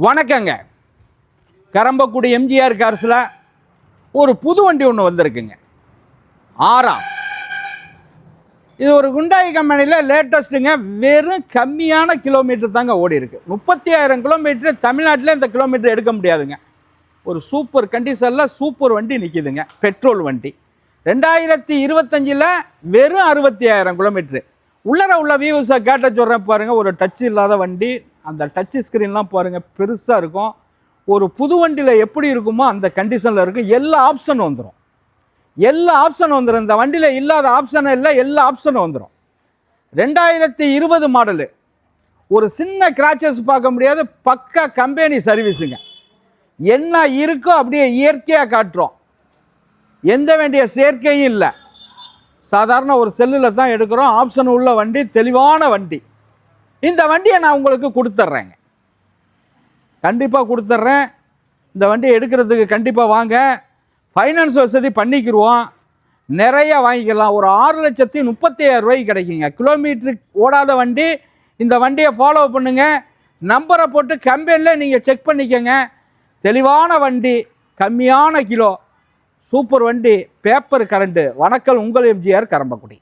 வணக்கங்க. கரம்பக்குடி எம்ஜிஆர் கார்ஸில் ஒரு புது வண்டி ஒன்று வந்திருக்குங்க. ஆறாம் இது ஒரு குண்டாய் கம்பெனியில் லேட்டஸ்ட்டுங்க. வெறும் கம்மியான கிலோமீட்டர் தாங்க ஓடி இருக்கு. 30,000 கிலோமீட்டர். தமிழ்நாட்டில் இந்த கிலோமீட்டர் எடுக்க முடியாதுங்க. ஒரு சூப்பர் கண்டிஷனில் சூப்பர் வண்டி நிற்கிதுங்க. பெட்ரோல் வண்டி 2025 வெறும் 60,000 கிலோமீட்ரு. உள்ளர உள்ள வியூஸை கேட்ட சொல்கிறேன் பாருங்கள். ஒரு டச் இல்லாத வண்டி. அந்த டச் ஸ்க்ரீன்லாம் பாருங்கள், பெருசாக இருக்கும். ஒரு புது வண்டியில் எப்படி இருக்குமோ அந்த கண்டிஷனில் இருக்குது. எல்லா ஆப்ஷனும் வந்துடும். இந்த வண்டியில் இல்லாத ஆப்ஷனும் இல்லை, எல்லா ஆப்ஷனும் வந்துடும். 2020 மாடலு. ஒரு சின்ன கிராச்சஸ் பார்க்க முடியாது. பக்கா கம்பெனி சர்வீஸுங்க. என்ன இருக்கோ அப்படியே இயற்கையாக காட்டுறோம். எந்த வேண்டிய சேர்க்கையும் இல்லை. சாதாரண ஒரு செல்லில் தான் எடுக்கிறோம். ஆப்ஷன் உள்ள வண்டி, தெளிவான வண்டி. இந்த வண்டியை நான் உங்களுக்கு கொடுத்துட்றேங்க. கண்டிப்பாக கொடுத்துட்றேன். இந்த வண்டியை எடுக்கிறதுக்கு கண்டிப்பாக வாங்க. ஃபைனான்ஸ் வசதி பண்ணிக்கிடுவோம். நிறைய வாங்கிக்கலாம். ஒரு 6,35,000 ரூபாய்க்கு கிடைக்குங்க. கிலோமீட்டருக்கு ஓடாத வண்டி. இந்த வண்டியை ஃபாலோ பண்ணுங்கள். நம்பரை போட்டு கம்பெனியில் நீங்கள் செக் பண்ணிக்கோங்க. தெளிவான வண்டி, கம்மியான கிலோ, சூப்பர் வண்டி, பேப்பர் கரண்ட்டு. வணக்கம், உங்கள் எம்ஜிஆர் கரம்பக்குடி.